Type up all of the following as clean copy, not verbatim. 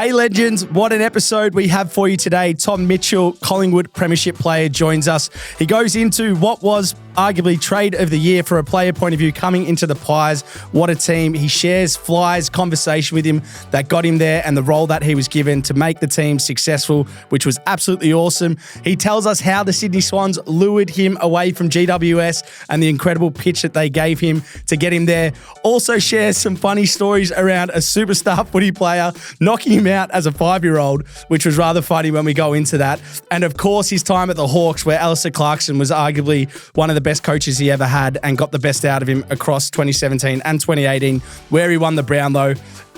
Hey legends, what an episode we have for you today. Tom Mitchell, Collingwood Premiership player, joins us. He goes into what was arguably trade of the year for a player point of view coming into the Pies. What a team. He shares Fly's conversation with him that got him there and the role that he was given to make the team successful, which was absolutely awesome. He tells us how the Sydney Swans lured him away from GWS and the incredible pitch that they gave him to get him there. Also shares some funny stories around a superstar footy player knocking him out as a 5-year-old, which was rather funny when we go into that. And of course, his time at the Hawks, where Alistair Clarkson was arguably one of the best coaches he ever had and got the best out of him across 2017 and 2018, where he won the Brownlow.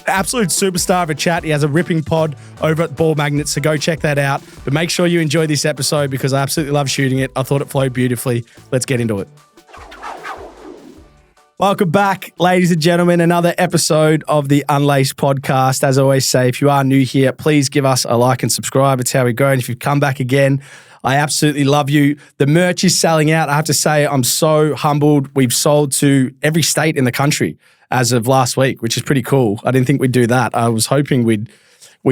Absolute superstar of a chat. He has a ripping pod over at Ball Magnets, so go check that out. But make sure you enjoy this episode because I absolutely love shooting it. I thought it flowed beautifully. Let's get into it. Welcome back, ladies and gentlemen. Another episode of the Unlaced podcast. As I always say, if you are new here, please give us a like and subscribe. It's how we go. And if you've come back again, I absolutely love you. The merch is selling out. I have to say, I'm so humbled. We've sold to every state in the country as of last week, which is pretty cool. I didn't think we'd do that. I was hoping we'd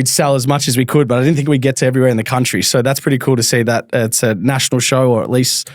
sell as much as we could, but I didn't think we'd get to everywhere in the country. So that's pretty cool to see that it's a national show, or at least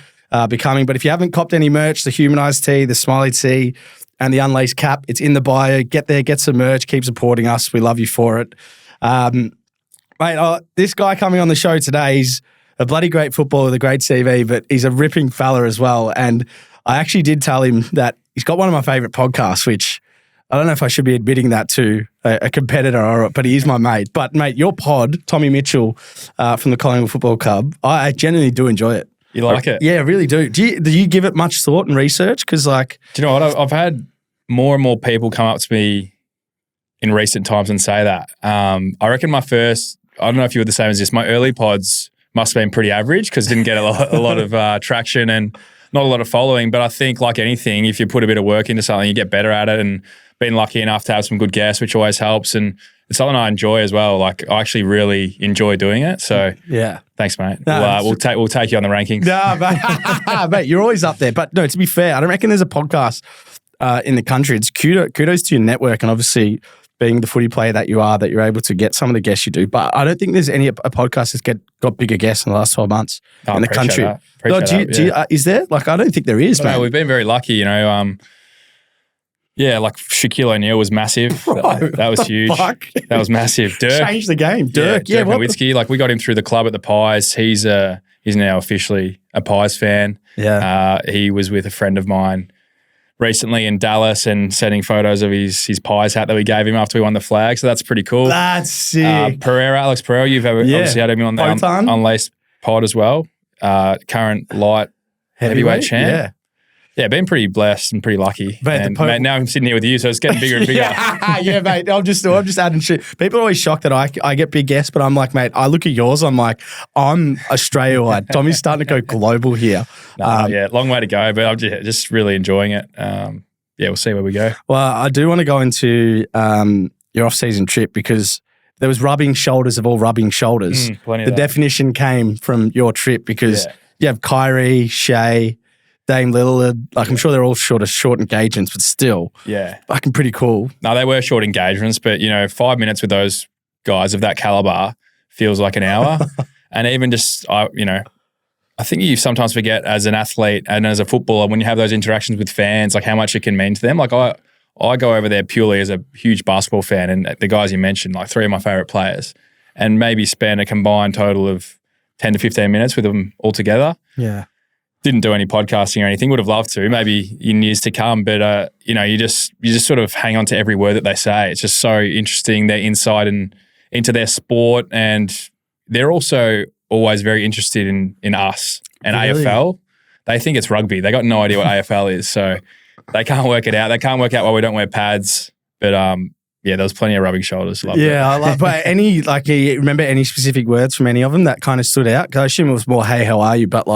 becoming. But if you haven't copped any merch, the humanised tee, the smiley tee, and the unlaced cap, it's in the bio. Get there, get some merch, keep supporting us. We love you for it. Mate, this guy coming on the show today, he's a bloody great footballer with a great CV, but he's a ripping fella as well. And I actually did tell him that he's got one of my favourite podcasts, which I don't know if I should be admitting that to a competitor, but he is my mate. But mate, your pod, Tommy Mitchell from the Collingwood Football Club, I genuinely do enjoy it. You like it? Yeah, I really do. Do you give it much thought and research? Because do you know what? I've had more and more people come up to me in recent times and say that. I reckon I don't know if you were the same as this, my early pods must have been pretty average because didn't get a lot of traction and not a lot of following. But I think like anything, if you put a bit of work into something, you get better at it, and been lucky enough to have some good guests, which always helps. And it's something I enjoy as well. Like I actually really enjoy doing it. So yeah, thanks, mate. No, we'll take you on the rankings. No, mate, you're always up there. But no, to be fair, I don't reckon there's a podcast in the country. It's kudos to your network, and obviously being the footy player that you are, that you're able to get some of the guests you do. But I don't think there's a podcast that's got bigger guests in the last 12 months in the country. Is there? Like, I don't think there is, man. No, we've been very lucky, you know. Yeah, like Shaquille O'Neal was massive. That was huge. Fuck? That was massive. Dirk changed the game. Dirk Nowitzki. Like we got him through the club at the Pies. He's now officially a Pies fan. Yeah. He was with a friend of mine recently in Dallas and sending photos of his Pies hat that we gave him after we won the flag. So that's pretty cool. That's sick. Alex Pereira, you've obviously had him on the Unlaced pod as well. Current light heavyweight champ. Yeah, been pretty blessed and pretty lucky. Mate, now I'm sitting here with you, so it's getting bigger and bigger. Yeah, mate. I'm just adding shit. People are always shocked that I get big guests, but I'm like, mate, I look at yours, I'm like, I'm Australia-wide. Tommy's starting to go global here. Long way to go, but I'm just really enjoying it. We'll see where we go. Well, I do want to go into your off-season trip because there was rubbing shoulders of all rubbing shoulders. The definition came from your trip because you have Kyrie, Shea, Dame Lillard, like I'm sure they're all short engagements, but still, fucking pretty cool. No, they were short engagements, but 5 minutes with those guys of that caliber feels like an hour. And even just, I think you sometimes forget as an athlete and as a footballer when you have those interactions with fans, like how much it can mean to them. Like I go over there purely as a huge basketball fan, and the guys you mentioned, like 3 of my favorite players, and maybe spend a combined total of 10 to 15 minutes with them all together. Yeah. Didn't do any podcasting or anything. Would have loved to, maybe in years to come. But you just sort of hang on to every word that they say. It's just so interesting, their insight into their sport, and they're also always very interested in us and really? AFL. They think it's rugby. They got no idea what AFL is, so they can't work it out. They can't work out why we don't wear pads. But there was plenty of rubbing shoulders. I love. But you remember any specific words from any of them that kind of stood out? Because I assume it was more, "Hey, how are you?" But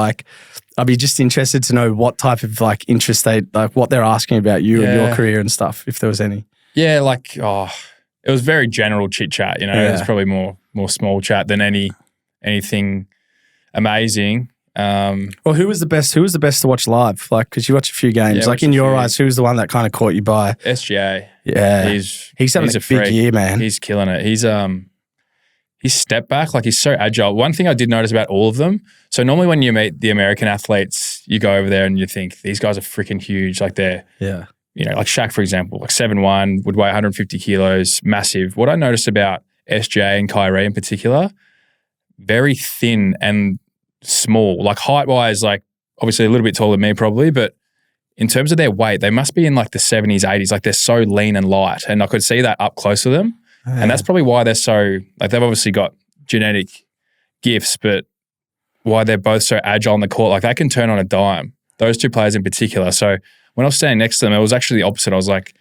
I'd be just interested to know what type of interest what they're asking about you and your career and stuff, if there was any. Yeah, it was very general chit chat. It was probably more small chat than anything amazing. Well, who was the best? Who was the best to watch live? Because you watch a few games. In your eyes, who was the one that kind of caught you by? SGA. Yeah, he's having a big year, man. He's killing it. He's his step back, like he's so agile. One thing I did notice about all of them, so normally when you meet the American athletes, you go over there and you think these guys are freaking huge. Like they're, like Shaq, for example, like 7'1", would weigh 150 kilos, massive. What I noticed about SJ and Kyrie in particular, very thin and small, like height-wise, like obviously a little bit taller than me probably, but in terms of their weight, they must be in like the 70s, 80s. Like they're so lean and light. And I could see that up close to them. Yeah. And that's probably why they're so, like they've obviously got genetic gifts, but why they're both so agile on the court. Like they can turn on a dime, those two players in particular. So when I was standing next to them, it was actually the opposite. I was like,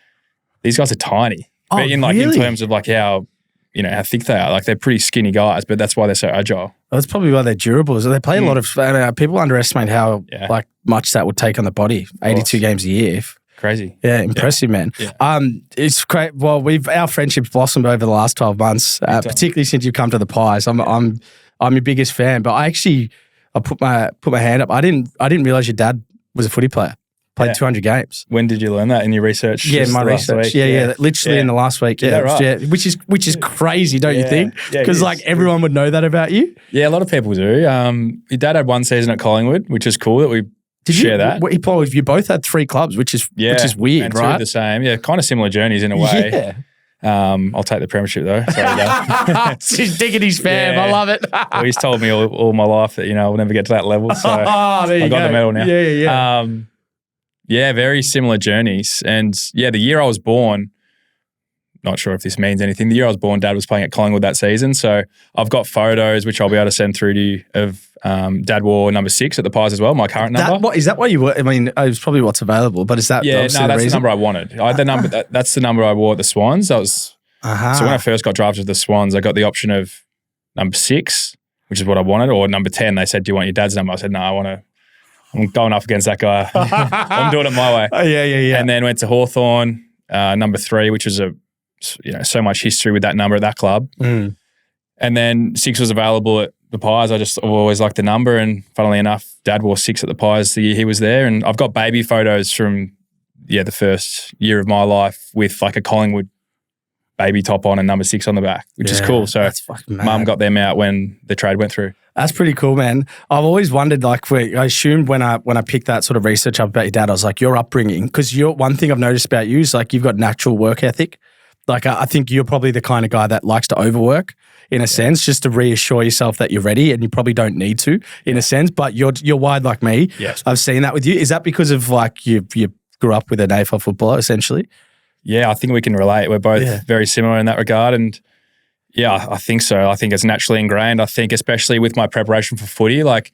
these guys are tiny. Oh, but in terms of like how thick they are. Like they're pretty skinny guys, but that's why they're so agile. Well, that's probably why they're durable. So they play a lot of, people underestimate how like much that would take on the body. 82 games a year. Crazy. Yeah, impressive, man. Yeah. It's great. Well, our friendship's blossomed over the last 12 months, particularly since you've come to the Pies. I'm your biggest fan, but I put my hand up. I didn't realize your dad was a footy player. Played 200 games. When did you learn that in your research? Yeah, my research. Yeah, literally in the last week. Yeah, right? Yeah, which is crazy, don't you think? Because like everyone would know that about you. Yeah, a lot of people do. Your dad had one season at Collingwood, which is cool that we share that. You both had 3 clubs, which is weird, and right? Two the same. Yeah, kind of similar journeys in a way. Yeah. I'll take the Premiership though. He's digging his fam. I love it. Well, he's told me all my life that I'll never get to that level. So there you I got the medal now. Yeah. Yeah, very similar journeys. And the year I was born, not sure if this means anything. The year I was born, Dad was playing at Collingwood that season. So I've got photos, which I'll be able to send through to you, of Dad wore number 6 at the Pies as well, my current number. Is that what you were? I mean, it was probably what's available, but is that that's the number I wanted. I had the number. That's the number I wore at the Swans. That was so when I first got drafted to the Swans, I got the option of number 6, which is what I wanted, or number 10. They said, "Do you want your dad's number?" I said, "No, I'm going up against that guy. I'm doing it my way." Yeah. And then went to Hawthorn, number 3, which was so much history with that number at that club. Mm. And then 6 was available at the Pies. I've always liked the number, and funnily enough, Dad wore 6 at the Pies the year he was there. And I've got baby photos from the first year of my life with like a Collingwood baby top on and number 6 on the back, which is cool. So Mum got them out when the trade went through. That's pretty cool, man. I've always wondered, like, I assumed when I picked that sort of research up about your dad, I was like, your upbringing, because one thing I've noticed about you is like you've got natural work ethic. Like I think you're probably the kind of guy that likes to overwork in a sense, just to reassure yourself that you're ready, and you probably don't need to in a sense, but you're wired like me. Yes. I've seen that with you. Is that because of like you grew up with an AFL footballer essentially? Yeah, I think we can relate. We're both very similar in that regard, and yeah, I think so. I think it's naturally ingrained. I think especially with my preparation for footy, like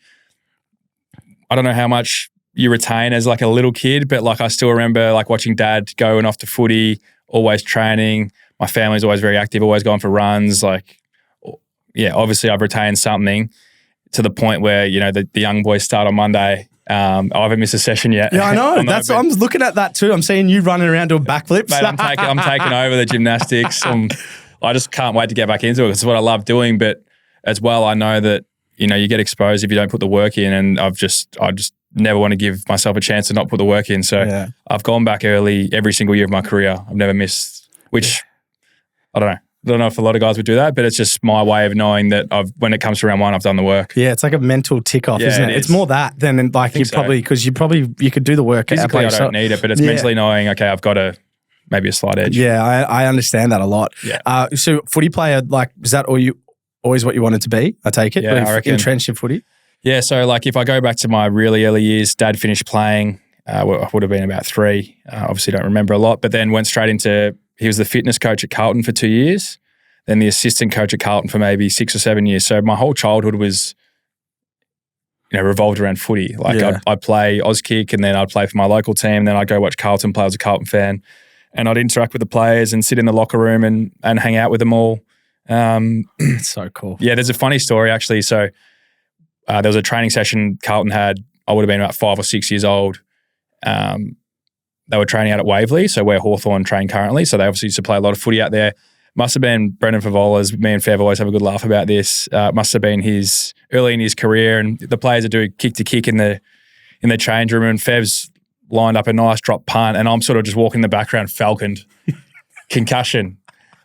I don't know how much you retain as like a little kid, but like I still remember like watching Dad going off to footy, always training. My family's always very active, always going for runs. Like, yeah, obviously I've retained something to the point where, the young boys start on Monday. I haven't missed a session yet. Yeah, I know. I'm looking at that too. I'm seeing you running around doing backflips. Mate, I'm taking over the gymnastics. I just can't wait to get back into it. It's what I love doing. But as well, I know that, you get exposed if you don't put the work in. And I just never want to give myself a chance to not put the work in. So I've gone back early every single year of my career. I've never missed, which I don't know. I don't know if a lot of guys would do that, but it's just my way of knowing that when it comes to round 1, I've done the work. Yeah, it's like a mental tick off, isn't it? It's more that than like you could do the work. Physically, I don't need it, but it's mentally knowing, okay, I've got maybe a slight edge. Yeah, I understand that a lot. Yeah. So footy player, like, is that always what you wanted to be? I take it. Yeah, I reckon. Entrenched in footy. Yeah, so like if I go back to my really early years, Dad finished playing. I would have been about 3. Obviously, don't remember a lot, but then went straight into. He was the fitness coach at Carlton for 2 years, then the assistant coach at Carlton for maybe 6 or 7 years. So my whole childhood was, revolved around footy. Like I'd play Auskick, and then I'd play for my local team. Then I'd go watch Carlton play. I was a Carlton fan, and I'd interact with the players and sit in the locker room and hang out with them all. It's so cool. Yeah, there's a funny story actually. So there was a training session Carlton had. I would have been about 5 or 6 years old. They were training out at Waverley, so where Hawthorn train currently. So they obviously used to play a lot of footy out there. Must have been Brendan Favola's. Me and Fev always have a good laugh about this. Must have been his early in his career, and the players would do kick to kick in the change room, and Fev's lined up a nice drop punt, and I'm sort of just walking in the background, falconed, concussion.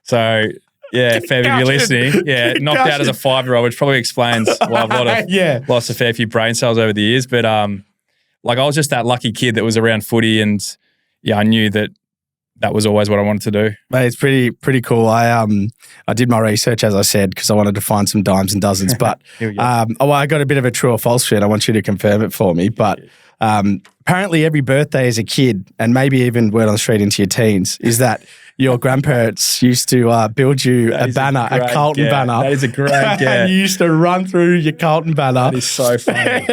So Yeah, Feb, if you're listening. Yeah, knocked out as a 5-year-old, which probably explains why I've lost a fair few brain cells over the years. But like I was just that lucky kid that was around footy, and yeah, I knew that was always what I wanted to do. Mate, it's pretty cool. I did my research, as I said, because I wanted to find some dimes and dozens. But I got a bit of a true or false for it. I want you to confirm it for me. But apparently every birthday as a kid, and maybe even word on the street into your teens, is that your grandparents used to build you a banner, a Carlton banner. That is a great get. And you used to run through your Carlton banner. That is so funny.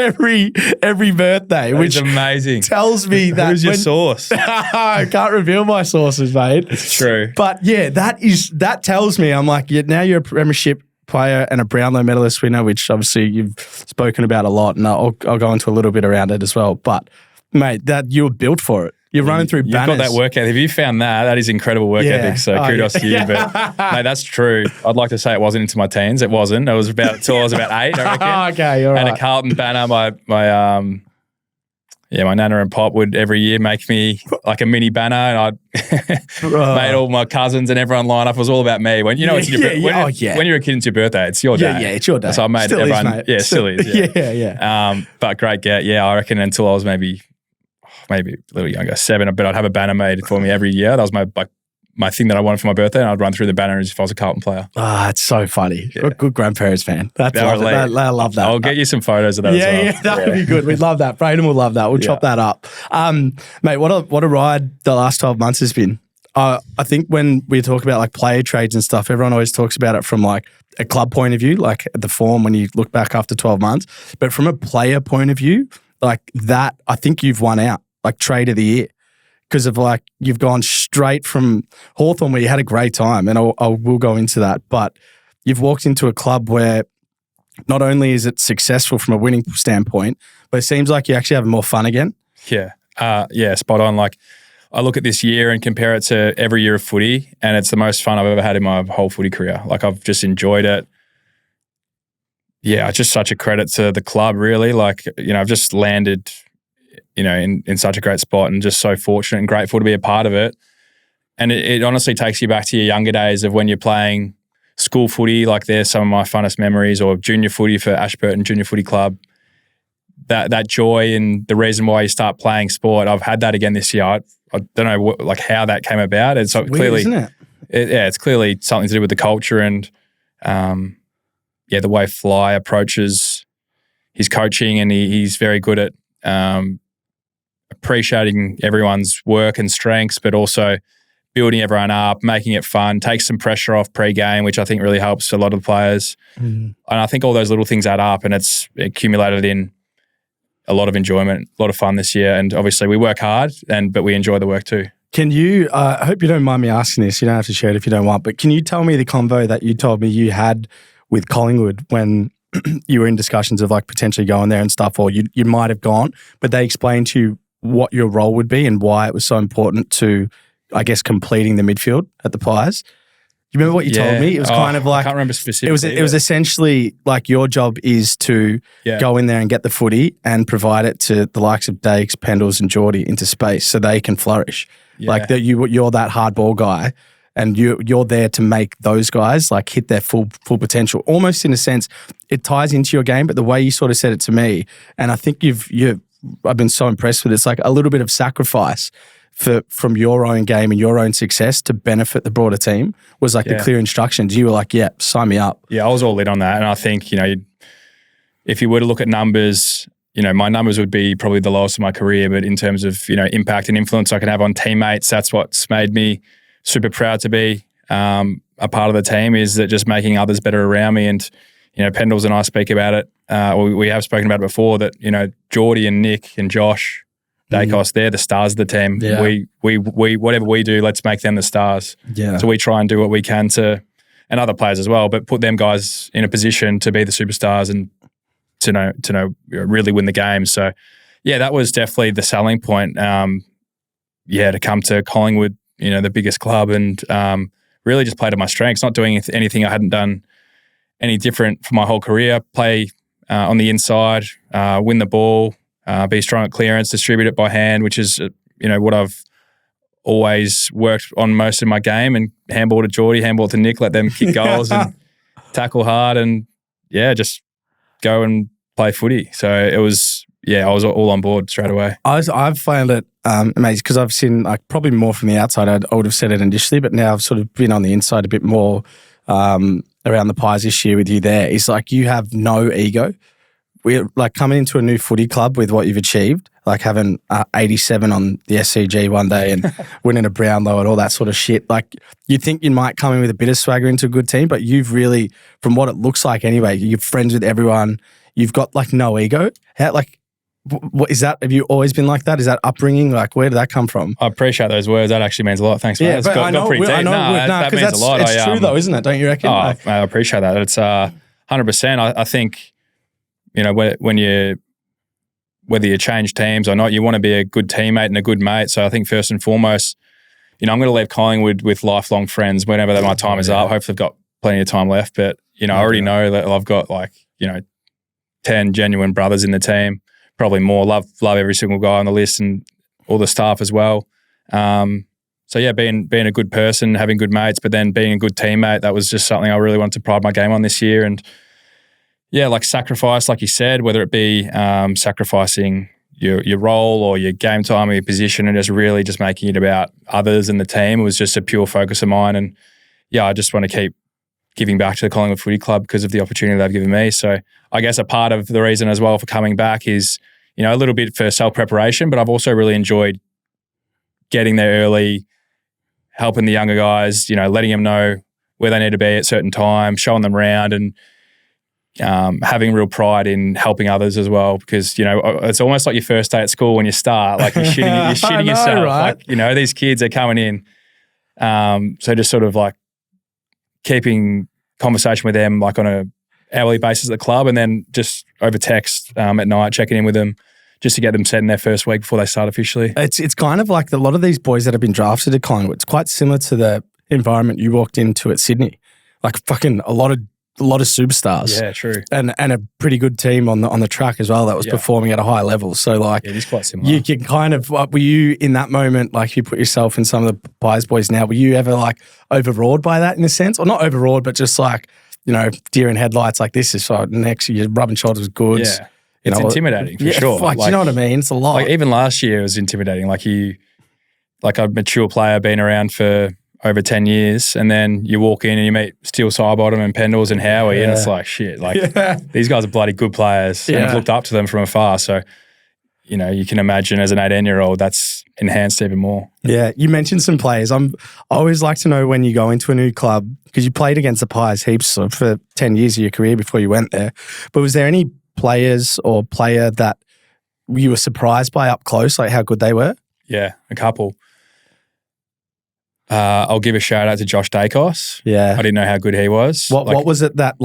every birthday, which is amazing. Tells me that who's your source? I can't reveal my sources, mate. It's true. But yeah, that tells me, I'm like, now you're a Premiership player and a Brownlow medalist winner, which obviously you've spoken about a lot, and I'll go into a little bit around it as well. But mate, that you were built for it. You're running through banners. You've got that work ethic. If you found that is incredible work ethic. So kudos to you. But mate, that's true. I'd like to say it wasn't into my teens. It wasn't. It was until I was about 8, I reckon. Okay, all right. And a Carlton banner. My nana and pop would every year make me like a mini banner, and I'd made all my cousins and everyone line up. It was all about me. When it's your when you're a kid, it's your birthday. It's your day. Yeah, it's your day. So I made still everyone. Is, mate. Yeah, still is. Yeah. But great get. Yeah, I reckon until I was maybe a little younger, 7, but I'd have a banner made for me every year. That was my thing that I wanted for my birthday, and I'd run through the banner as if I was a Carlton player. It's so funny. Yeah. Good grandparents, man. I love that. I'll get you some photos of that as well. Yeah, that would be good. We'd love that. Braden will love that. We'll chop that up. Mate, what a ride the last 12 months has been. I think when we talk about like player trades and stuff, everyone always talks about it from like a club point of view, like the form when you look back after 12 months. But from a player point of view, like that, I think you've won out. Like trade of the year, because of like you've gone straight from Hawthorn where you had a great time, and we'll go into that, but you've walked into a club where not only is it successful from a winning standpoint, but it seems like you're actually having more fun again. Yeah, spot on. Like I look at this year and compare it to every year of footy, and it's the most fun I've ever had in my whole footy career. Like I've just enjoyed it. Yeah, it's just such a credit to the club, really. Like, I've just landed in such a great spot, and just so fortunate and grateful to be a part of it. And it honestly takes you back to your younger days of when you're playing school footy. Like they're some of my funnest memories, or junior footy for Ashburton Junior Footy Club. That joy and the reason why you start playing sport, I've had that again this year. I don't know how that came about. It's weird, clearly, isn't it? It's clearly something to do with the culture and the way Fly approaches his coaching, and he's very good at appreciating everyone's work and strengths, but also building everyone up, making it fun, takes some pressure off pre-game, which I think really helps a lot of the players. And I think all those little things add up, and it's accumulated in a lot of enjoyment, a lot of fun this year. And obviously we work hard, but we enjoy the work too. Can you, I hope you don't mind me asking this, you don't have to share it if you don't want, but can you tell me the convo that you told me you had with Collingwood when you were in discussions of like potentially going there and stuff, or you might have gone, but they explained to you what your role would be and why it was so important to, I guess, completing the midfield at the Pies? You remember what you told me? It was kind of like, I can't remember specifically. It was essentially like your job is to go in there and get the footy and provide it to the likes of Dakes, Pendles and Geordie into space so they can flourish. Yeah. Like that you're that hard ball guy, and you're there to make those guys like hit their full potential. Almost in a sense, it ties into your game, but the way you sort of said it to me, and I think I've been so impressed with it. It's like a little bit of sacrifice from your own game and your own success to benefit the broader team was like the clear instructions. You were like, yeah, sign me up. Yeah, I was all in on that. And I think, if you were to look at numbers, my numbers would be probably the lowest of my career, but in terms of, impact and influence I can have on teammates, that's what's made me super proud to be a part of the team, is that just making others better around me. And, Pendles and I speak about it. We have spoken about it before that, Geordie and Nick and Josh, Dacos, they're the stars of the team. Yeah. We whatever we do, let's make them the stars. Yeah. So we try and do what we can and other players as well, but put them guys in a position to be the superstars and to know really win the game. So yeah, that was definitely the selling point. To come to Collingwood, the biggest club, and really just play to my strengths, not doing anything I hadn't done any different for my whole career. Play on the inside, win the ball, be strong at clearance, distribute it by hand, which is what I've always worked on most of my game and handball to Geordie, handball to Nick, let them kick goals and tackle hard and, just go and play footy. So it was, I was all on board straight away. I've found it amazing because I've seen, like, probably more from the outside. I would have said it initially, but now I've sort of been on the inside a bit more around the Pies this year with you there. It's like you have no ego. We're like coming into a new footy club with what you've achieved, like having 87 on the SCG one day and winning a Brownlow and all that sort of shit. Like, you think you might come in with a bit of swagger into a good team, but you've really, from what it looks like anyway, you're friends with everyone. You've got like no ego. How, like, what is that? Have you always been like that? Is that upbringing? Like, where did that come from? I appreciate those words. That actually means a lot. Thanks, mate. Yeah, but I know, pretty deep. That means a lot. It's true though, isn't it? Don't you reckon? I appreciate that. It's 100%. I think, whether you change teams or not, you want to be a good teammate and a good mate. So I think first and foremost, I'm going to leave Collingwood with lifelong friends whenever my time is up. Hopefully I've got plenty of time left, but, I already know that I've got 10 genuine brothers in the team, probably more. Love every single guy on the list and all the staff as well. Being a good person, having good mates, but then being a good teammate, that was just something I really wanted to pride my game on this year. And sacrifice, like you said, whether it be sacrificing your role or your game time or your position and just really just making it about others and the team, it was just a pure focus of mine. And I just want to keep giving back to the Collingwood Footy Club because of the opportunity they've given me. So I guess a part of the reason as well for coming back is, a little bit for self-preparation, but I've also really enjoyed getting there early, helping the younger guys, letting them know where they need to be at certain times, showing them around and having real pride in helping others as well, because it's almost like your first day at school when you start, like you're shitting yourself. Right? Like, these kids are coming in, so just sort of like keeping conversation with them like on a hourly basis at the club, and then just over text at night, checking in with them just to get them set in their first week before they start officially. It's kind of like a lot of these boys that have been drafted at Collingwood. It's quite similar to the environment you walked into at Sydney, like fucking a lot of superstars. Yeah, true. And a pretty good team on the track as well that was performing at a high level. So like, it is quite similar. You can kind of, were you in that moment, like you put yourself in some of the Pies boys now, were you ever like overawed by that in a sense? Or not overawed, but just like, deer in headlights, like this is so next, you're rubbing shoulders with goods. Yeah. It's intimidating for sure. Like, you know what I mean? It's a lot. Like even last year it was intimidating. Like a mature player been around for over 10 years, and then you walk in and you meet Steele Sidebottom and Pendles and Howie, and it's like, shit, like these guys are bloody good players, and I've looked up to them from afar. So, you can imagine as an 18-year-old, that's enhanced even more. Yeah, you mentioned some players. I always like to know when you go into a new club, because you played against the Pies heaps for 10 years of your career before you went there, but was there any players or player that you were surprised by up close, like how good they were? Yeah, a couple. I'll give a shout out to Josh Dacos. Yeah. I didn't know how good he was. What was it that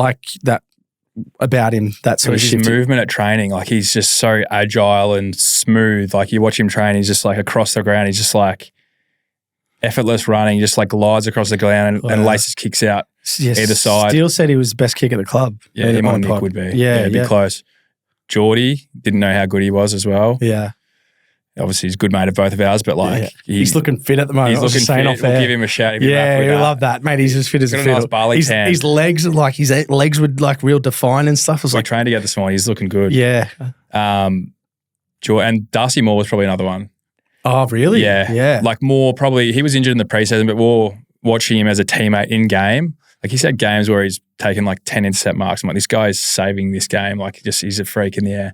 about him that sort of shifted? His movement at training, like he's just so agile and smooth. Like you watch him train, he's just like across the ground, he's just like effortless running, just like glides across the ground and laces kicks out either side. Steele said he was the best kick at the club. Yeah, him or Nick would be. Yeah, it'd be close. Geordie, didn't know how good he was as well. Yeah. Obviously, he's a good mate of both of ours, but like he's looking fit at the moment. He's looking fit. We'll give him a shout. Yeah, we love that, mate. He's as fit as a fiddle. His legs are like his legs would like real define and stuff. We trained together this morning. He's looking good. Yeah. And Darcy Moore was probably another one. Oh, really? Yeah. Yeah. Like more probably he was injured in the preseason, but more watching him as a teammate in game. Like he's had games where he's taken like 10 intercept marks. I'm like, this guy's saving this game. Like he's a freak in the air.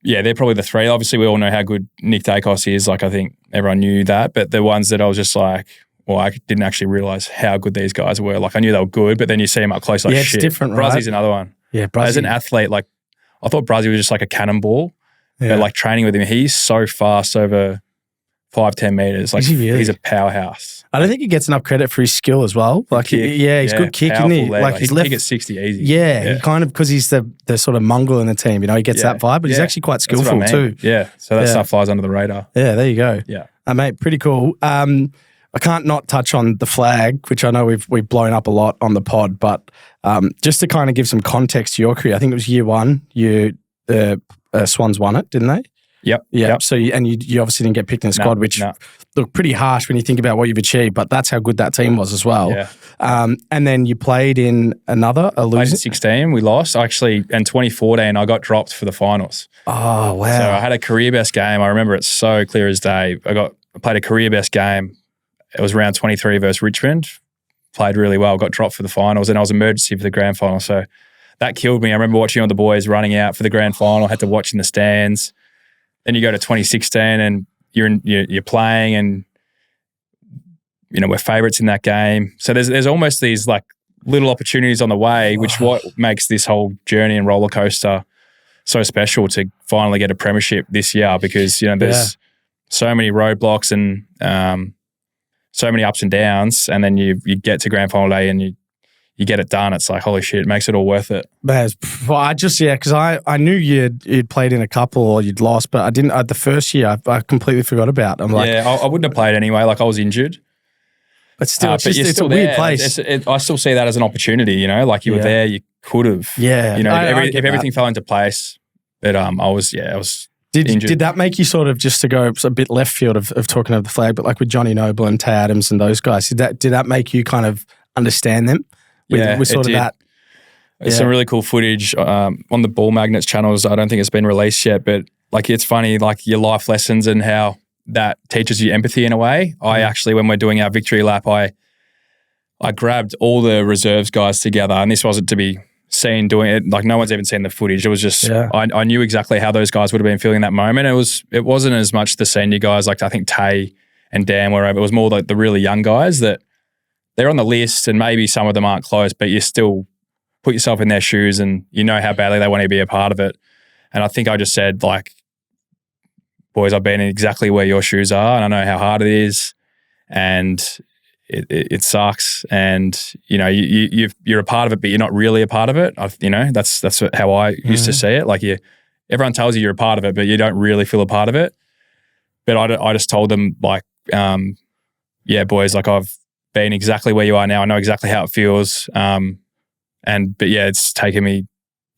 Yeah, they're probably the three. Obviously, we all know how good Nick Dacos is. Like, I think everyone knew that. But the ones that I was just like, well, I didn't actually realise how good these guys were. Like, I knew they were good, but then you see them up close, like, shit. It's different, right? Brazzy's another one. Yeah, Brazzy. As an athlete, like, I thought Brazzy was just like a cannonball. Yeah. But, like, training with him, he's so fast over 5-10 metres. Like, he's a powerhouse. I don't think he gets enough credit for his skill as well. Like, he's good kick, isn't he? Like he's left, he gets 60 easy. Yeah, he kind of, because he's the sort of mongrel in the team, he gets that vibe, but he's actually quite skillful too. Yeah, so that stuff flies under the radar. Yeah, there you go. Yeah. Mate, pretty cool. I can't not touch on the flag, which I know we've blown up a lot on the pod, but just to kind of give some context to your career, I think it was year one, the Swans won it, didn't they? Yep. So you obviously didn't get picked in the squad, which looked pretty harsh when you think about what you've achieved. But that's how good that team was as well. Yeah. And then you played in a Played losing. in 16, we lost. Actually, in 2014, I got dropped for the finals. Oh wow! So I had a career best game. I remember it so clear as day. I played a career best game. It was round 23 versus Richmond. Played really well. Got dropped for the finals, and I was emergency for the grand final. So that killed me. I remember watching all the boys running out for the grand final. I had to watch in the stands. Then you go to 2016, and you're playing, and we're favourites in that game. So there's almost these like little opportunities on the way, which what makes this whole journey and roller coaster so special to finally get a premiership this year, because there's so many roadblocks and so many ups and downs, and then you get to grand final day and you get it done. It's like, holy shit, it makes it all worth it. Because I knew you'd played in a couple or you'd lost, but I didn't. The first year, I completely forgot about. I'm like, I wouldn't have played anyway. Like I was injured, but still, it's still a weird there. place. I still see that as an opportunity. Like you were there, you could have. Yeah, if everything fell into place, but I was injured. Did that make you sort of, just to go a bit left field of talking of the flag, but like with Johnny Noble and Tay Adams and those guys, did that make you kind of understand them? With sort of did. that. There's some really cool footage on the Ball Magnets channels. I don't think it's been released yet, but like it's funny, like your life lessons and how that teaches you empathy in a way. I actually, when we're doing our victory lap, I grabbed all the reserves guys together, and this wasn't to be seen doing it. Like no one's even seen the footage. It was just I knew exactly how those guys would have been feeling that moment. It wasn't as much the senior guys, like I think Tay and Dan were over. It was more like the really young guys that they're on the list, and maybe some of them aren't close, but you still put yourself in their shoes and you know how badly they want to be a part of it. And I think I just said, like, boys, I've been exactly where your shoes are, and I know how hard it is, and it sucks. And you're a part of it, but you're not really a part of it. That's how I used to see it. Like everyone tells you you're a part of it, but you don't really feel a part of it. But I just told them, like, boys, like I've been exactly where you are now. I know exactly how it feels. It's taken me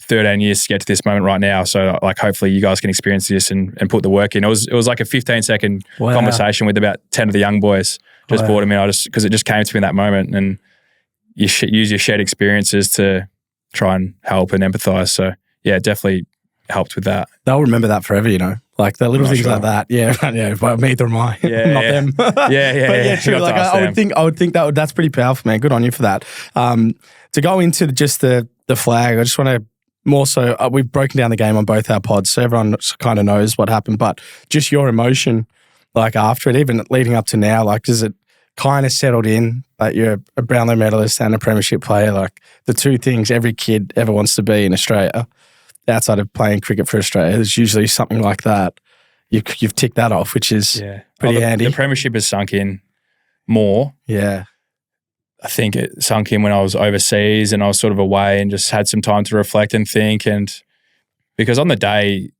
13 years to get to this moment right now. So like, hopefully you guys can experience this and put the work in. It was like a 15-second conversation with about 10 of the young boys. Just brought them in. Because it just came to me in that moment, and you use your shared experiences to try and help and empathize. So yeah, it definitely helped with that. They'll remember that forever, like the little things like that. Yeah, but neither am I. Yeah, not them. Yeah, true. Like I would think that's pretty powerful, man. Good on you for that. To go into just the flag, I just want to more so. We've broken down the game on both our pods, so everyone kind of knows what happened. But just your emotion, like after it, even leading up to now, like does it kind of settled in that you're a Brownlow medalist and a Premiership player? Like the two things every kid ever wants to be in Australia, outside of playing cricket for Australia, there's usually something like that. You've ticked that off, which is pretty handy. The Premiership has sunk in more. Yeah. I think it sunk in when I was overseas and I was sort of away and just had some time to reflect and think. And because on the day,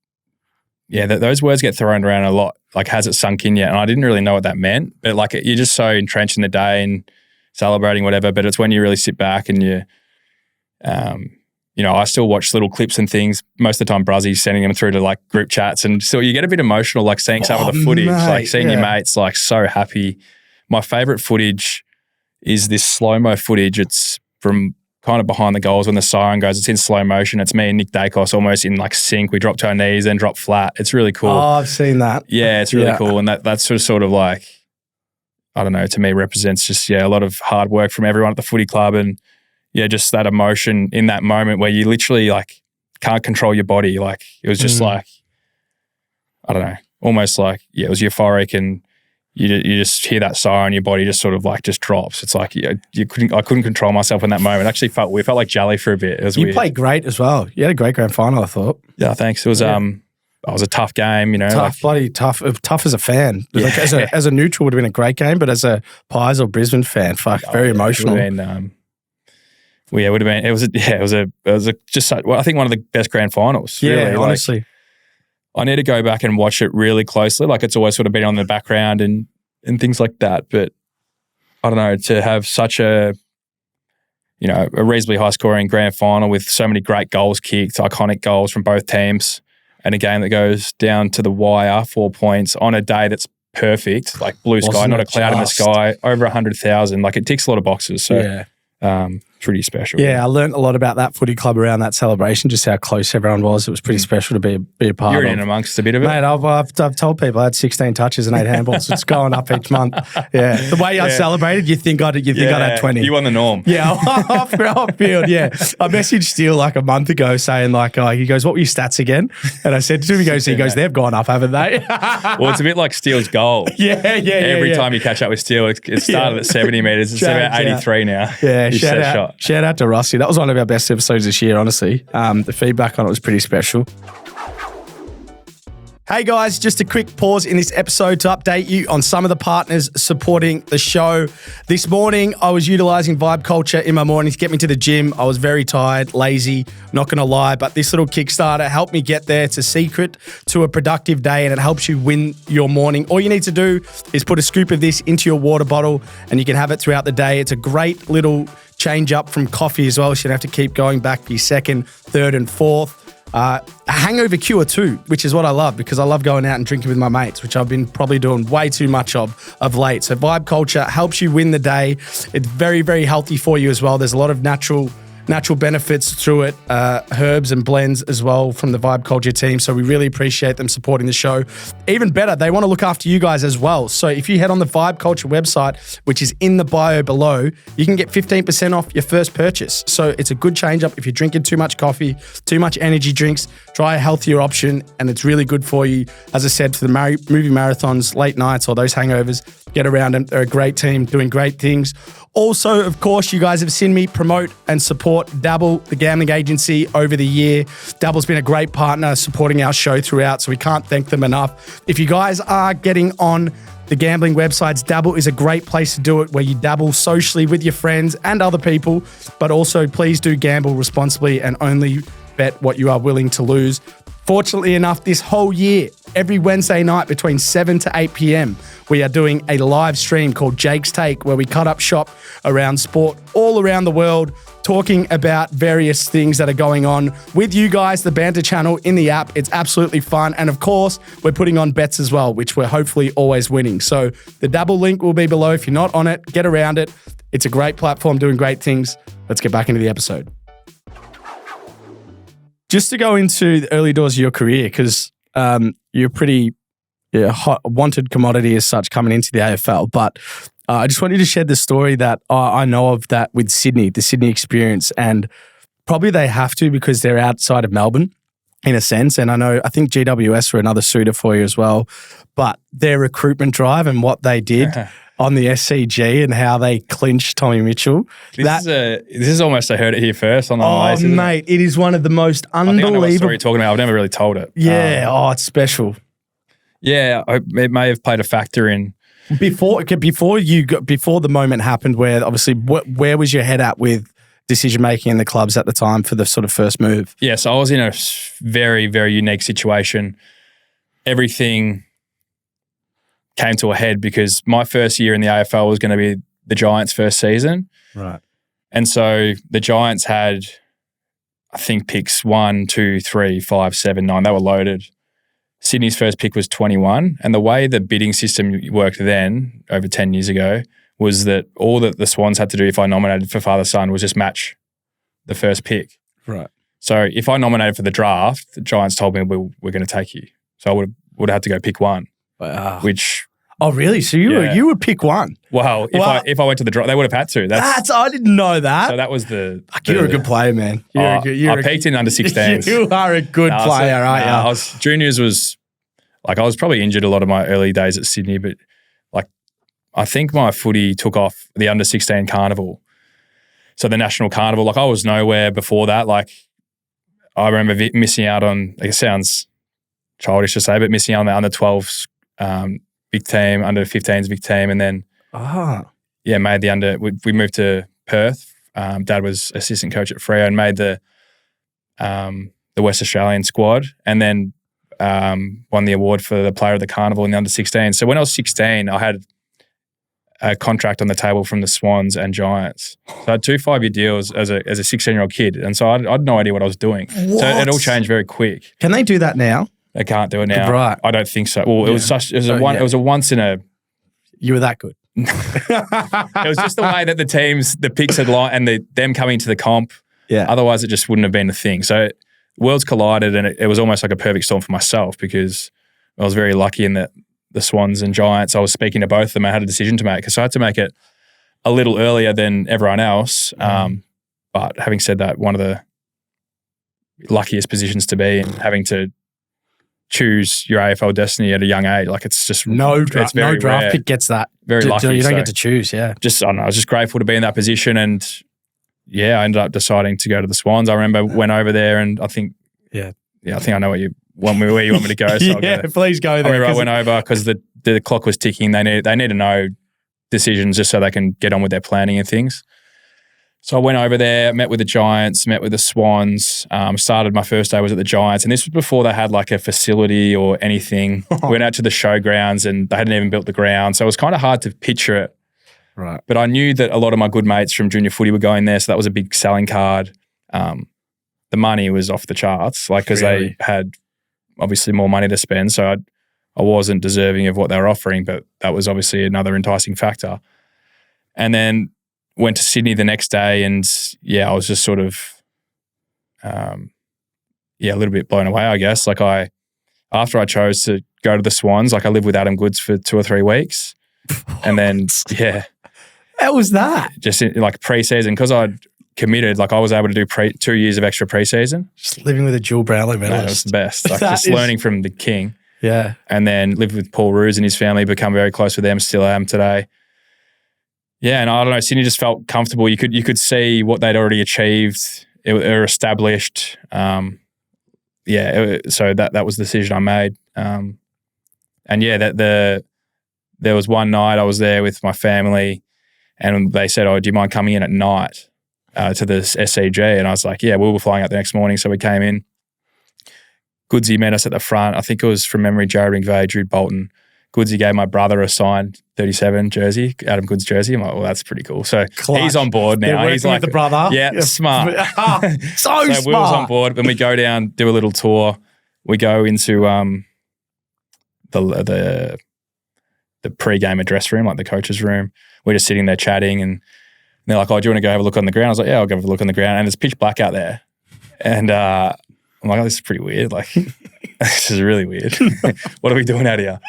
those words get thrown around a lot, like, has it sunk in yet? And I didn't really know what that meant. But like, you're just so entrenched in the day and celebrating whatever. But it's when you really sit back and you, I still watch little clips and things. Most of the time, Bruzzy's sending them through to like group chats, and so you get a bit emotional, like seeing some of the footage, like seeing your mates like so happy. My favorite footage is this slow-mo footage. It's from kind of behind the goals when the siren goes. It's in slow motion. It's me and Nick Dacos almost in like sync. We drop to our knees, then drop flat. It's really cool. Oh, I've seen that. Yeah, it's really cool, and that's sort of like, I don't know, to me represents just a lot of hard work from everyone at the footy club, and just that emotion in that moment where you literally like can't control your body. Like it was just like, I don't know, almost like, it was euphoric, and you just hear that siren, your body just sort of like just drops. It's like I couldn't control myself in that moment. It actually felt weird. Felt like jelly for a bit. It was weird. You played great as well. You had a great grand final, I thought. Yeah, thanks. It was it was a tough game, Tough, bloody tough. Tough as a fan. Like as a neutral would have been a great game, but as a Pies or Brisbane fan, very emotional. It would have been. It was just I think one of the best grand finals. Yeah, really. honestly. I need to go back and watch it really closely. Like it's always sort of been on the background and things like that. But I don't know, to have such a reasonably high scoring grand final with so many great goals kicked, iconic goals from both teams. and a game that goes down to the wire, 4 points on a day that's perfect, like blue sky, Wasn't not a it cloud in the just? sky, over 100,000. Like it ticks a lot of boxes. So Yeah. pretty special. Yeah, I learned a lot about that footy club around that celebration, just how close everyone was. It was pretty special to be a part You're of. in amongst a bit of it. Mate, I've told people I had 16 touches and 8 handballs. It's going up each month. Yeah, the way I celebrated, you think I'd had 20. You won the norm. Yeah, off field. Yeah, I messaged Steele like a month ago saying like, he goes, "What were your stats again?" And I said to him, he goes, "They've gone up, haven't they?" Well, it's a bit like Steele's goal. Every time you catch up with Steele, it started at 70 metres. It's about 83 now. Yeah, shout out to Rusty. That was one of our best episodes this year, honestly. The feedback on it was pretty special. Hey guys, just a quick pause in this episode to update you on some of the partners supporting the show. This morning, I was utilizing Vibe Culture in my morning to get me to the gym. I was very tired, lazy, not going to lie, but this little Kickstarter helped me get there. It's a secret to a productive day and it helps you win your morning. All you need to do is put a scoop of this into your water bottle and you can have it throughout the day. It's a great little change up from coffee as well, so you don't have to keep going back for your second, third and fourth. A hangover cure too, which is what I love because I love going out and drinking with my mates, which I've been probably doing way too much of late. So Vibe Culture helps you win the day. It's very, very healthy for you as well. There's a lot of natural benefits through it, herbs and blends as well from the Vibe Culture team. So we really appreciate them supporting the show. Even better, they want to look after you guys as well. So if you head on the Vibe Culture website, which is in the bio below, you can get 15% off your first purchase. So it's a good change up if you're drinking too much coffee, too much energy drinks. Try a healthier option and it's really good for you. As I said, for the movie marathons, late nights or those hangovers, get around them. They're a great team doing great things. Also, of course, you guys have seen me promote and support Dabble, the gambling agency, over the year. Dabble's been a great partner supporting our show throughout, so we can't thank them enough. If you guys are getting on the gambling websites, Dabble is a great place to do it, where you dabble socially with your friends and other people, but also please do gamble responsibly and only bet what you are willing to lose. Fortunately enough, this whole year, every Wednesday night between 7 to 8 p.m, we are doing a live stream called Jake's Take, where we cut up shop around sport all around the world, talking about various things that are going on with you guys, the Banter channel in the app. It's absolutely fun. And of course, we're putting on bets as well, which we're hopefully always winning. So the Dabble link will be below. If you're not on it, get around it. It's a great platform doing great things. Let's get back into the episode. Just to go into the early doors of your career, because you're pretty hot, wanted commodity as such coming into the AFL. But I just wanted to share the story that I know of that with Sydney, the Sydney experience. And probably they have to because they're outside of Melbourne in a sense. And I think GWS were another suitor for you as well. But their recruitment drive and what they did on the SCG and how they clinched Tommy Mitchell. This is almost, I heard it here first on the Oh, mate, it is one of the most unbelievable. I think I know what story you're talking about. I've never really told it. Yeah, it's special. Yeah, it may have played a factor in. Before the moment happened where obviously where was your head at with decision making in the clubs at the time for the sort of first move? Yeah, so I was in a very, very unique situation. Everything came to a head because my first year in the AFL was going to be the Giants' first season. Right. And so the Giants had, I think, picks 1, 2, 3, 5, 7, 9. They were loaded. Sydney's first pick was 21. And the way the bidding system worked then, over 10 years ago, was that all that the Swans had to do if I nominated for father-son was just match the first pick. Right. So if I nominated for the draft, the Giants told me we're going to take you. So I would have had to go pick 1. Wow. Which... Oh, really? So you would pick 1? Well, if I went to the draft, they would have had to. I didn't know that. So that was you're a good player, man. I peaked in under 16s. You are a good player, aren't you? Juniors was, I was probably injured a lot of my early days at Sydney, but I think my footy took off the under 16 carnival. So the national carnival, I was nowhere before that. I remember missing out on, it sounds childish to say, but missing out on the under 12s big team, under 15s big team, and then made the under. We moved to Perth. Dad was assistant coach at Freo and made the West Australian squad, and then won the award for the player of the carnival in the under 16. So when I was 16, I had a contract on the table from the Swans and Giants. So I had 2 5-year deals as a 16-year-old kid, and so I had no idea what I was doing. What? So it all changed very quick. Can they do that now? They can't do it now. Right. I don't think so. Well, it was a once in a. You were that good. It was just the way that the picks had and them coming to the comp. Yeah. Otherwise, it just wouldn't have been a thing. So worlds collided, and it was almost like a perfect storm for myself because I was very lucky in that the Swans and Giants, I was speaking to both of them. I had a decision to make because I had to make it a little earlier than everyone else. But having said that, one of the luckiest positions to be in, having to choose your AFL destiny at a young age, like it's just no draft rare. Pick gets that. Very lucky. You don't get to choose. Yeah. Just I don't know. I was just grateful to be in that position, and I ended up deciding to go to the Swans. I remember went over there, and I think I think I know where you want me to go. So I'll go. Please go there. I went over because the clock was ticking. They need to know decisions just so they can get on with their planning and things. So I went over there, met with the Giants, met with the Swans. Started my first day was at the Giants, and this was before they had like a facility or anything. Went out to the showgrounds, and they hadn't even built the ground, so it was kind of hard to picture it. Right. But I knew that a lot of my good mates from junior footy were going there, so that was a big selling card. The money was off the charts, like because they had obviously more money to spend, so I wasn't deserving of what they were offering, but that was obviously another enticing factor. And then went to Sydney the next day, and I was just sort of, a little bit blown away, I guess. Like after I chose to go to the Swans, like I lived with Adam Goodes for 2 or 3 weeks, and then how was that? Just like pre-season, because I'd committed, like I was able to do 2 years of extra pre-season. Just living with a dual Brownlow medalist. It was the best. Like just learning from the king. Yeah. And then lived with Paul Roos and his family, become very close with them, still am today. Yeah, and I don't know, Sydney just felt comfortable. You could see what they'd already achieved. They were established. So that was the decision I made. There was one night I was there with my family, and they said, "Oh, do you mind coming in at night to the SCG?" And I was like, "Yeah." We were flying out the next morning, so we came in. Goodsy met us at the front. I think it was from memory, Jared McVeigh, Jude Bolton. Goodsy gave my brother a signed 37 jersey, Adam Goodes jersey. I'm like, well, that's pretty cool. So he's on board now. He's like, with the brother. Yeah, smart. So smart. We was on board. When we go down, do a little tour, we go into the pre-game address room, like the coach's room. We're just sitting there chatting, and they're like, "Oh, do you want to go have a look on the ground?" I was like, "Yeah, I'll go have a look on the ground." And it's pitch black out there, and I'm like, "Oh, this is pretty weird. Like, this is really weird. What are we doing out here?"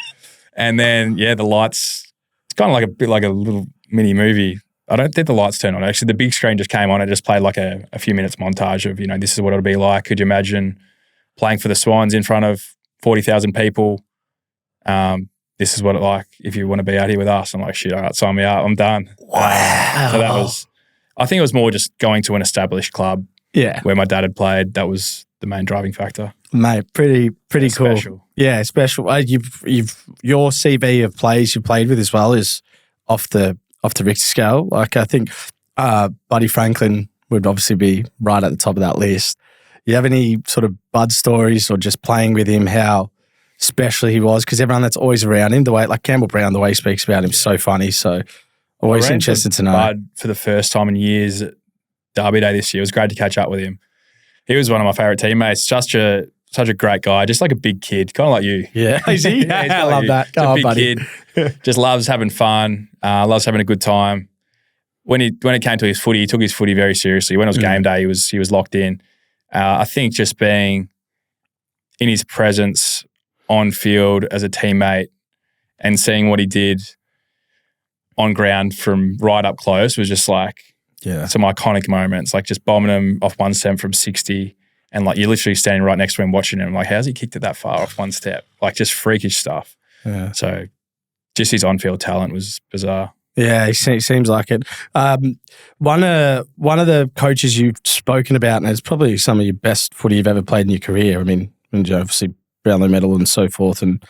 And then, the lights, it's kind of like a bit like a little mini movie. I don't think the lights turned on. Actually, the big screen just came on. It just played like a few minutes montage of, this is what it'll be like. Could you imagine playing for the Swans in front of 40,000 people? This is what it's like if you want to be out here with us. I'm like, shit, all right, sign me up. I'm done. Wow. So that was, I think it was more just going to an established club where my dad had played. That was the main driving factor. Mate, pretty cool. Special. Yeah, special. You've your CV of players you played with as well is off the Richter scale. Like I think Buddy Franklin would obviously be right at the top of that list. You have any sort of Bud stories or just playing with him, how special he was? Because everyone that's always around him, the way like Campbell Brown, the way he speaks about him is so funny. So always interested to know. Bud for the first time in years at Derby Day this year. It was great to catch up with him. He was one of my favourite teammates. Such a great guy, just like a big kid, kind of like you. Yeah, is he? I love that. Go on, buddy. Big kid, just loves having fun, loves having a good time. When it came to his footy, he took his footy very seriously. When it was game day, he was locked in. I think just being in his presence on field as a teammate and seeing what he did on ground from right up close was just like some iconic moments, like just bombing him off one step from 60. And like you're literally standing right next to him watching him. Like, how's he kicked it that far off one step? Like just freakish stuff. Yeah. So just his on-field talent was bizarre. Yeah, he seems like it. One of the coaches you've spoken about, and it's probably some of your best footy you've ever played in your career. I mean, obviously Brownlow medal and so forth, and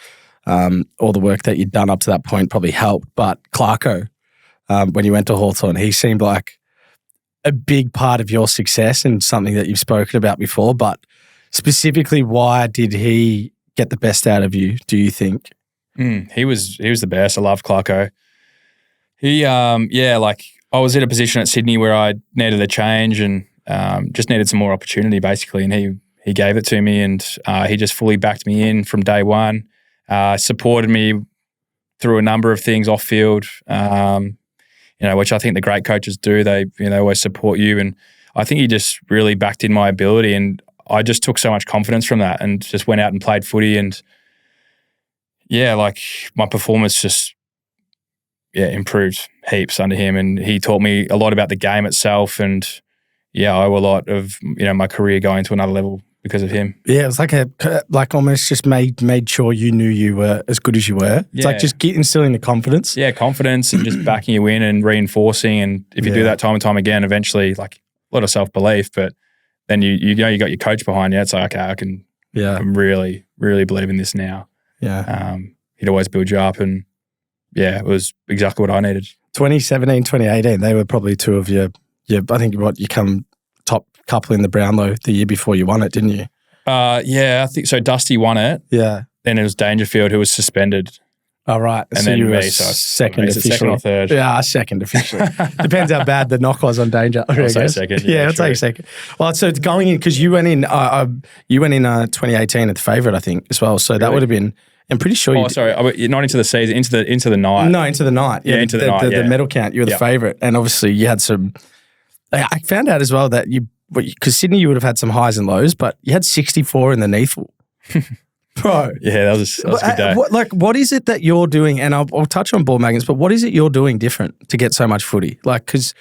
all the work that you'd done up to that point probably helped. But Clarko, when you went to Hawthorn, he seemed like a big part of your success and something that you've spoken about before, but specifically, why did he get the best out of you, do you think? He was the best. I love Clarko. Like I was in a position at Sydney where I needed a change and just needed some more opportunity basically. And he gave it to me and he just fully backed me in from day one, supported me through a number of things off field, which I think the great coaches do. They always support you. And I think he just really backed in my ability and I just took so much confidence from that and just went out and played footy and like my performance just improved heaps under him and he taught me a lot about the game itself and I owe a lot of my career going to another level because of him. Yeah, it was like almost just made sure you knew you were as good as you were. It's like just instilling the confidence. Yeah, confidence and just backing you in and reinforcing and if you do that time and time again, eventually like a lot of self-belief, but then you got your coach behind you. It's like, okay, I'm really, really believing this now. Yeah. He'd always build you up and it was exactly what I needed. 2017, 2018, they were probably two of your I think you come top couple in the Brownlow the year before you won it, didn't you? I think so. Dusty won it. Yeah. Then it was Dangerfield who was suspended. Oh, right. And so then you were me, so second officially. Second or third. Yeah, second officially. Depends how bad the knock was on Danger. I'll say second. Yeah, I'll take second. Well, so going in, because you went in 2018 at the favourite, I think, as well. So that would have been, I'm pretty sure sorry, not into the season, into the night. No, into the night. Yeah, into the night. The medal count, you were the favourite. And obviously you had some, I found out as well that because Sydney, you would have had some highs and lows, but you had 64 in the Neathville. Bro. Yeah, that was a good day. What is it that you're doing, and I'll touch on ball magnets, but what is it you're doing different to get so much footy? Like, because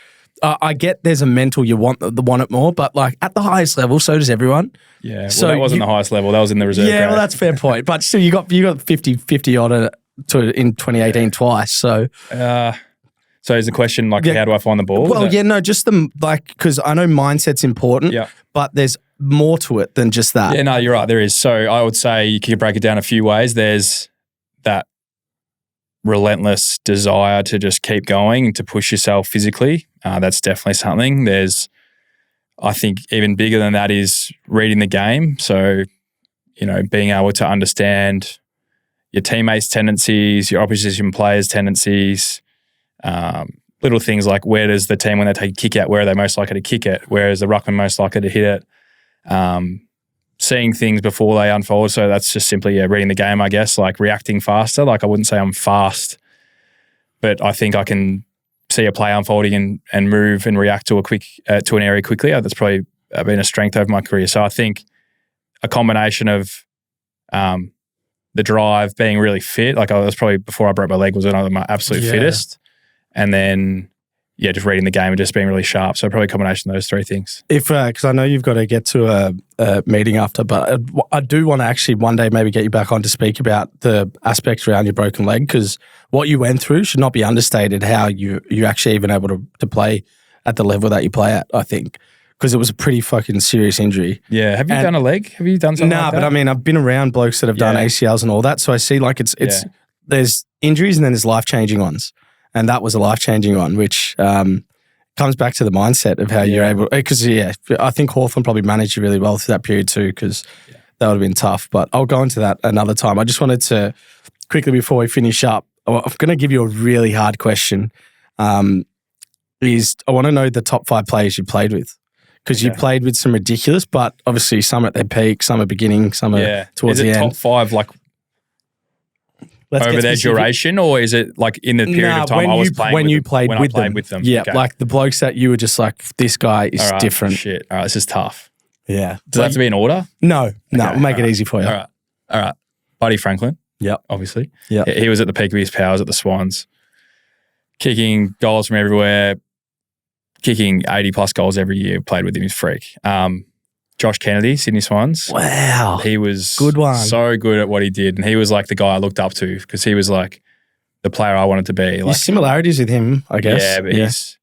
I get there's a mental you want it more, but like at the highest level, so does everyone. Yeah, well, so that wasn't the highest level. That was in the reserve grade. Well, that's a fair point. But still, you got 50 odd in 2018 twice, so... So is the question how do I find the ball? Well, just because I know mindset's important, but there's more to it than just that. Yeah, no, you're right. There is. So I would say you could break it down a few ways. There's that relentless desire to just keep going and to push yourself physically. That's definitely something. There's, I think, even bigger than that is reading the game. So, being able to understand your teammates' tendencies, your opposition players' tendencies. Little things like where does the team, when they take a kick out, where are they most likely to kick it? Where is the ruckman most likely to hit it? Seeing things before they unfold. So that's just simply reading the game, I guess, like reacting faster. Like I wouldn't say I'm fast, but I think I can see a play unfolding and move and react to an area quickly. That's probably been a strength over my career. So I think a combination of the drive, being really fit, like I was probably before I broke my leg was one of my absolute fittest. And then, just reading the game and just being really sharp. So probably a combination of those three things. Because I know you've got to get to a meeting after, but I do want to actually one day maybe get you back on to speak about the aspects around your broken leg, because what you went through should not be understated, how you're actually even able to play at the level that you play at, I think. Because it was a pretty fucking serious injury. Yeah. Have you done a leg? Have you done something like that? But I mean, I've been around blokes that have done ACLs and all that. So I see there's injuries and then there's life-changing ones. And that was a life-changing one, which comes back to the mindset of how you're able... Because, I think Hawthorn probably managed you really well through that period too, because that would have been tough. But I'll go into that another time. I just wanted to, quickly before we finish up, I'm going to give you a really hard question. I want to know the top 5 players you played with. Because you played with some ridiculous, but obviously some at their peak, some are beginning, some are towards the end. Top 5 over their duration, or is it like in the period of time I was playing when with you them, played when with I played them? with them? Yeah, like the blokes that you were just like, this guy is different. Shit. All right, this is tough. Yeah. Does that have to be in order? No, we'll make it easy for you. All right. Buddy Franklin. Yep. Obviously. Yeah. He was at the peak of his powers at the Swans, kicking goals from everywhere, kicking 80 plus goals every year. Played with him, he's a freak. Josh Kennedy, Sydney Swans. Wow. He was good one. So good at what he did. And he was like the guy I looked up to because he was like the player I wanted to be. Like, similarities with him, I guess. Yeah, but his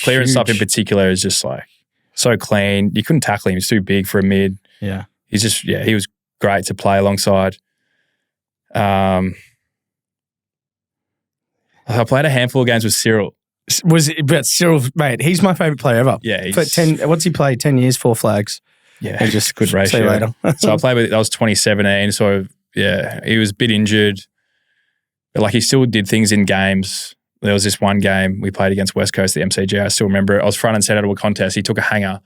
clearance stuff in particular is just like so clean. You couldn't tackle him. He's too big for a mid. Yeah. He's just, he was great to play alongside. I played a handful of games with Cyril. But Cyril, mate, he's my favourite player ever. Yeah. What's he played? 10 years, 4 flags. Yeah. And just good ratio. See you later. So I played with, that was 2017. So he was a bit injured. But like he still did things in games there was this one game we played against West Coast, the MCG. I still remember it. I was front and centre to a contest. He took a hanger.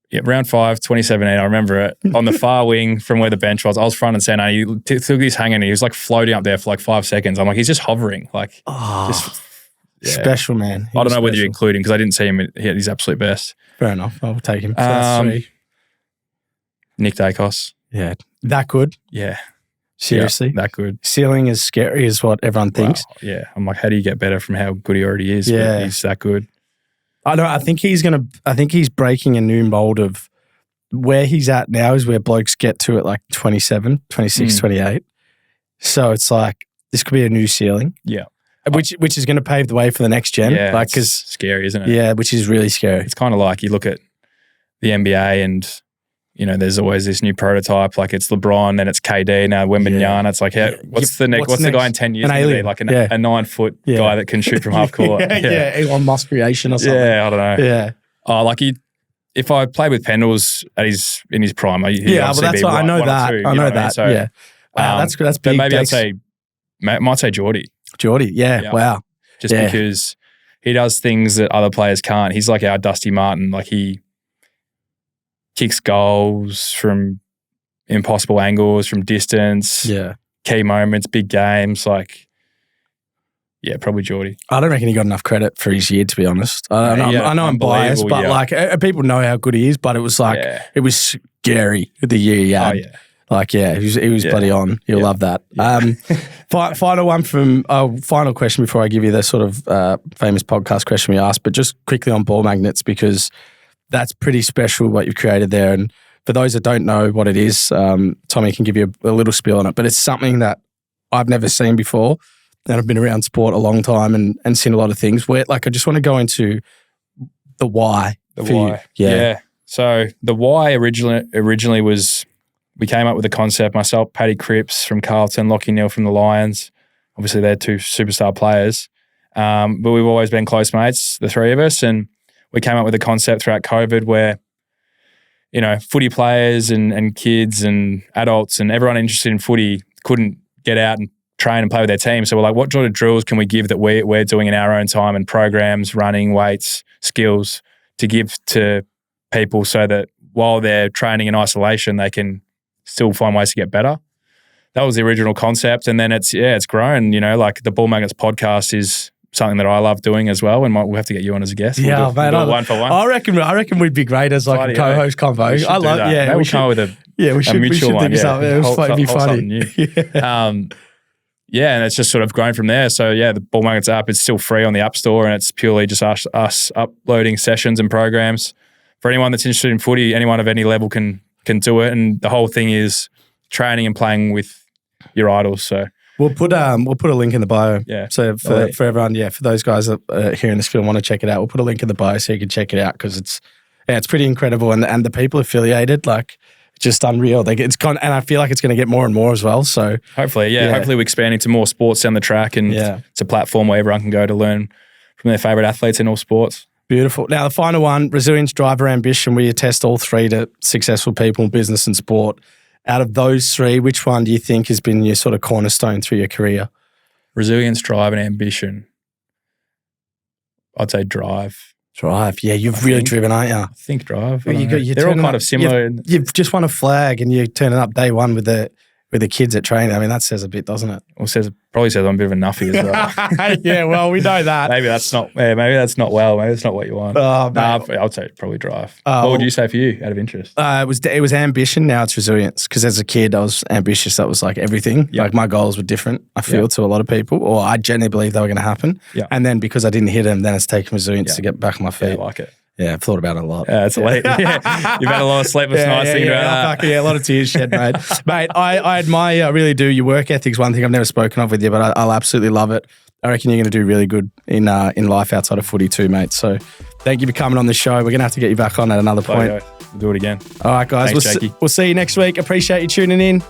Yeah, round 5, 2017, I remember it. On the far wing from where the bench was, I was front and centre. He took this hanger and he was like floating up there for like 5 seconds. I'm like, he's just hovering. Like, special, man. I don't know whether you include him because I didn't see him at his absolute best. Fair enough. I'll take him. So that's 3. Nick Dacos. Yeah. That good? Yeah. Seriously? Yeah, that good. Ceiling is scary is what everyone thinks. Wow. Yeah. I'm like, how do you get better from how good he already is? Yeah. But he's that good. I think he's breaking a new mold of where he's at now is where blokes get to at like 27, 26, 28. So it's like, this could be a new ceiling. Yeah. Which is going to pave the way for the next gen. Yeah. Like, it's scary, isn't it? Yeah, which is really scary. It's kind of like you look at the NBA and, you know, there's always this new prototype, like it's LeBron and it's KD, now Wembanyama. It's like, what's the guy in 10 years going to be? Like a 9-foot guy that can shoot from half court. Elon Musk creation or something. Yeah, I don't know. Yeah. Oh, like if I played with Pendles in his prime, that's what I know that. I know that. So, yeah. Wow, that's big. But maybe I might say Geordie. Geordie, yeah. Wow. Just because he does things that other players can't. He's like our Dusty Martin. Like he kicks goals from impossible angles, from distance. Yeah. Key moments, big games. Like, yeah, probably Geordie. I don't reckon he got enough credit for his year, to be honest. I know I'm biased, but like people know how good he is, but it was like, it was scary the year he had. Oh, yeah. Like, he was bloody on. You'll love that. Yeah. Final question before I give you the sort of famous podcast question we asked, but just quickly on ball magnets, because that's pretty special what you've created there. And for those that don't know what it is, Tommy can give you a little spiel on it, but it's something that I've never seen before. And I've been around sport a long time and seen a lot of things where, like, I just want to go into the why. You. Yeah. So the why originally was, we came up with the concept, myself, Paddy Cripps from Carlton, Lachie Neale from the Lions. Obviously, they're 2 superstar players. But we've always been close mates, the 3 of us. And we came up with a concept throughout COVID where, you know, footy players and kids and adults and everyone interested in footy couldn't get out and train and play with their team. So we're like, what sort of drills can we give that we're doing in our own time, and programs, running, weights, skills to give to people so that while they're training in isolation, they can still find ways to get better. That was the original concept. And then it's grown, you know, like the Ball Magnets podcast is something that I love doing as well. And we'll have to get you on as a guest. Yeah, we'll do one for one. I reckon we'd be great as like a co-host convo. I love that. Yeah, we'll come up with a mutual one. It'd be funny. And it's just sort of grown from there. So the Ball Magnets app is still free on the App Store, and it's purely just us uploading sessions and programs. For anyone that's interested in footy, anyone of any level can do it. And the whole thing is training and playing with your idols. So we'll put a link in the bio. Yeah. So for everyone, for those guys that are hearing this film want to check it out, we'll put a link in the bio so you can check it out, because it's pretty incredible, and the people affiliated, like, just unreal. And I feel like it's going to get more and more as well. So hopefully, hopefully we're expanding to more sports down the track, and it's a platform where everyone can go to learn from their favourite athletes in all sports. Beautiful. Now, the final one, resilience, drive, or ambition, where you test all 3 to successful people in business and sport. Out of those 3, which one do you think has been your sort of cornerstone through your career? Resilience, drive, and ambition. I'd say drive. Drive. Yeah, you've really driven, aren't you? I think drive. Well, they're all kind of similar. You've just won a flag and you're turning up day one with the kids at training. I mean, that says a bit, doesn't it? Well, probably says I'm a bit of a nuffy as well. Yeah, well, we know that. Maybe that's not what you want. I'd say probably drive. What would you say for you, out of interest? It was ambition. Now it's resilience. Because as a kid, I was ambitious. That was like everything. Yep. Like my goals were different, I feel, to a lot of people, or I genuinely believed they were going to happen. Yep. And then because I didn't hit them, then it's taken resilience to get back on my feet. Yeah, I like it. Yeah, I've thought about it a lot. Yeah, it's late. You've had a lot of sleepless nights thinking about that. Yeah, a lot of tears shed, mate. Mate, I admire, I really do. Your work ethic's one thing I've never spoken of with you, but I'll absolutely love it. I reckon you're going to do really good in life outside of footy too, mate. So thank you for coming on the show. We're going to have to get you back on at another point. We'll do it again. All right, guys. Thanks, We'll see you next week. Appreciate you tuning in.